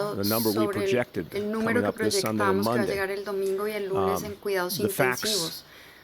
hablado the number we sobre projected el coming número que up this Sunday and proyectamos que va a Monday. llegar el domingo y el lunes en cuidados The facts intensivos.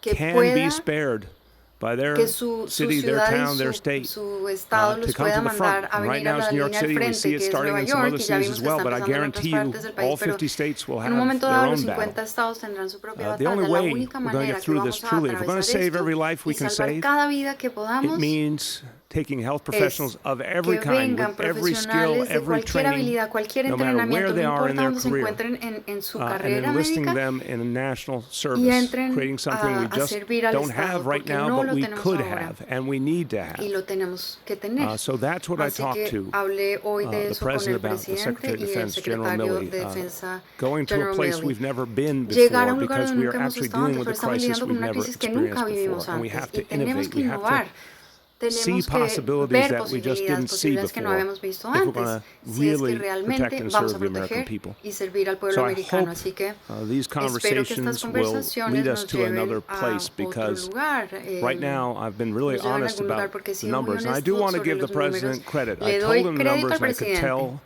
que can be pueda spared by their que su city, their ciudad town, y their state, su estado to los come to pueda the front. mandar a And right venir a now la it's New York línea del City. We frente, see que it es starting Nueva in some York, other y ya cities vimos as que well, está but I empezando en guarantee otras you partes del all país, pero 50 states will en un have momento their dado own los battle. 50 estados tendrán su propia The only batalla. La way única we're going to manera get que through this vamos a truly, if we're going to atravesar save esto every life we y can salvar save, cada vida que it podamos means taking health es professionals of every que kind, vengan with every skill, profesionales de every cualquier training, habilidad, cualquier no matter where entrenamiento, no they are in importa their dónde se career, encuentren en su and carrera enlisting médica, them in a national y service, entren creating something we a just servir al don't Estado, have right porque now, no but lo we tenemos could ahora have, and we need to y have. lo tenemos que tener. So that's what I Así talked que to hablé hoy de the eso con el president about, the presidente Secretary of y el Defense, General secretario Milley, de Defensa, going to a General place Milley. we've never been Llegar a before un lugar because donde we are nunca hemos actually estado dealing antes, with pero a estamos crisis lidiando con we've una never crisis que nunca experienced vivimos before, and we antes have y to tenemos innovate. que We have innovar. to see Tenemos que possibilities ver that we just didn't posibilidades, see posibilidades que no before habíamos visto if we're going antes, to si es que really protect realmente and vamos a serve the American proteger people. y servir al pueblo So I americano. hope Así que these espero que estas conversations will conversaciones lead us nos to another lleven a place otro because lugar. right now I've been really Nos lleven a honest algún lugar about porque he the sido muy numbers, and I do honesto want to sobre give the los números. president credit. I Le told doy him the crédito numbers, al and I could presidente. tell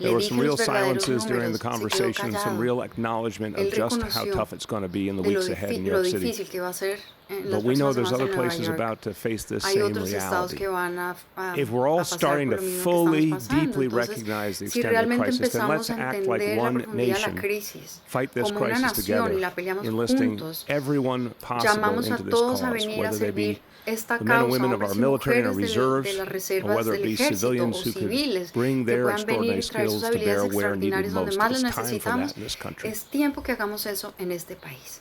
Le there were dije some real los verdaderos silences during the números, se quedó conversation, some callado. real acknowledgement Él of just how reconoció tough it's going to be in the de weeks ahead in New lo York City. difícil que va a ser en But las we know próximas there's semanas other en Nueva places York. about to face this Hay same otros estados reality. que van If we're a all pasar starting por to lo mismo que fully, estamos pasando. deeply Entonces, recognize the si extent of the realmente crisis, then let's empezamos a act like entender la one profundidad de la nation, crisis fight this como una crisis nación y together, la peleamos enlisting juntos, everyone possible llamamos a into this todos a cause, venir a whether they servir be esta the men and causa, women of our hombres y military and our mujeres de reserves, las or reservas whether it del be ejército civilians o who could civiles bring que their puedan venir extraordinary y traer sus skills to bear habilidades where needed extraordinarias donde most. más las It's time for necesitamos. that in this country. Es tiempo que hagamos eso en este país.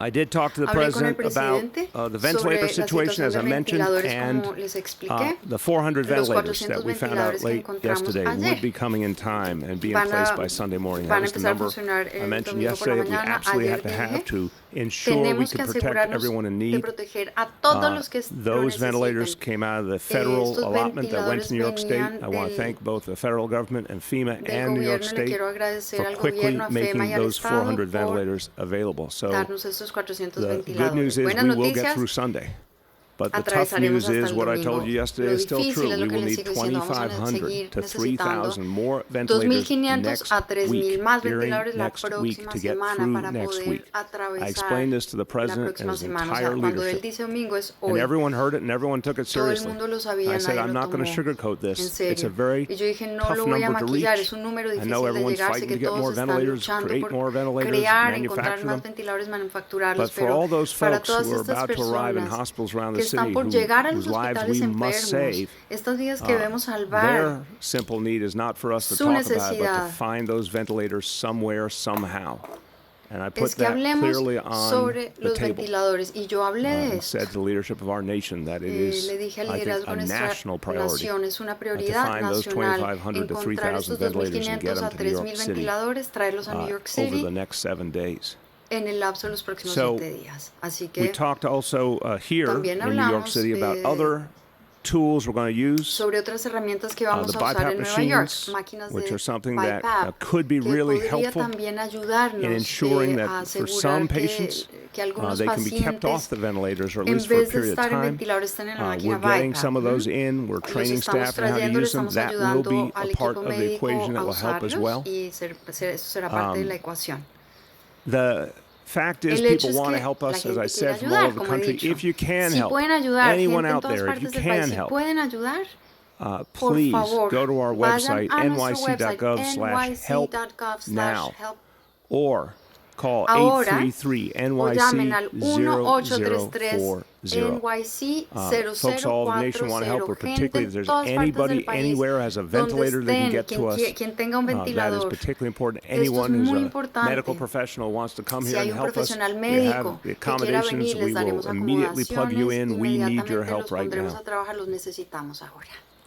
I did talk to the Hablé con el president presidente about the sobre ventilator la situation, situación as de I mentioned, ventiladores, and como les expliqué. the 400 Los ventilators 400 that we found out ventiladores que late encontramos yesterday ayer would be coming in time and be in van place a- by Sunday morning. van That a was the empezar a number funcionar I el mentioned domingo por la yesterday that we mañana. absolutely Ayer had to have dije, to ensure we tenemos que could protect asegurarnos everyone in de need. proteger a todos los que lo Those ventilators necesiten. came out of the federal Estos allotment that went to New York State. ventiladores I want to thank both the federal government and FEMA del and New York gobierno. Le State quiero agradecer for al quickly gobierno, a FEMA making y al those Estado 400 por ventilators available. So darnos estos 400 the good ventiladores. news is Buenas we will get noticias, through Sunday. But the tough atravesaremos news hasta is el what I domingo. told you yesterday Lo is still difícil true. es lo We que will les need sigo diciendo. Vamos a 2,500 seguir to necesitando 3,000 more ventilators 2.500 next a 3.000 week, más during ventiladores la next week, próxima to get semana through para next poder week. I atravesar explained this to the la president and próxima his semana. O entire sea, cuando él leadership. dice domingo es And hoy. everyone heard it and everyone took it Todo el seriously. mundo lo sabía, I said, nadie I'm lo not going to tomó sugarcoat en this. It's a serio. very Y yo dije, no tough lo voy a number to maquillar, reach. es un número I difícil know de everyone's llegar. Sé fighting que to get more todos están ventilators, luchando create por more ventilators, crear, encontrar manufacture más them. ventiladores, manufacturarlos, But for pero all those para folks todas who are estas about to arrive in personas hospitals around que the city están por llegar a los whose lives hospitales we must enfermos, save, estas vidas que debemos salvar, their simple need is not for us to su talk about it, but necesidad to find those ventilators somewhere, somehow. And I put es que that hablemos clearly on sobre the los table. ventiladores. Y yo hablé de And esto. said to the leadership of our nation that it is, Le dije al I think, liderazgo a de nuestra national priority nación, es una to prioridad find those nacional 2,500 to encontrar 3,000 estos ventilators and get 2.500 a them to New York 3.000 City ventiladores, traerlos a New York over City the next 7 days. en el lapso de los próximos So, 7 días. Así We que talked also here también in New York hablamos City about de- other tools we're going to use. sobre otras herramientas que vamos The a usar BiPAP en Nueva York, machines, máquinas which de are something that BiPAP, could be que really podría helpful también ayudarnos in ensuring a that for some asegurar patients, que algunos they can be kept off pacientes, the ventilators, or at en least for a vez de period of estar en time. ventiladores, estén en la máquina We're getting BiPAP. some of those in. We're Los training estamos staff on how to trayendo, le use them. estamos That will be ayudando a al part equipo of the médico equation that a will help as well. usarlos y eso será parte de la ecuación. The fact is, El hecho people es want to que help la us, as gente I quiere said, from all ayudar, over the como he country. dicho. If you can Si help, pueden ayudar, anyone gente en out todas there, if you partes del país, can si help, pueden ayudar, por please favor, go to our vayan website, a nuestro website, nyc.gov/help now, nyc.gov/help. or call Ahora, 833 o llamen al NYC 1833 0040. NYC Folks all over the nation want to help, or 0040. Gente particularly en if there's todas partes anybody del país anywhere has a donde ventilator they can estén, get to us. quien tenga un That is ventilador. particularly important. Esto es Anyone who's muy a importante. medical professional who wants to come Si here hay and un help us, profesional we médico have the que quiera accommodations. venir, les We will daremos immediately plug you acomodaciones, in. We need your inmediatamente help los right pondremos now. a trabajar, los necesitamos ahora.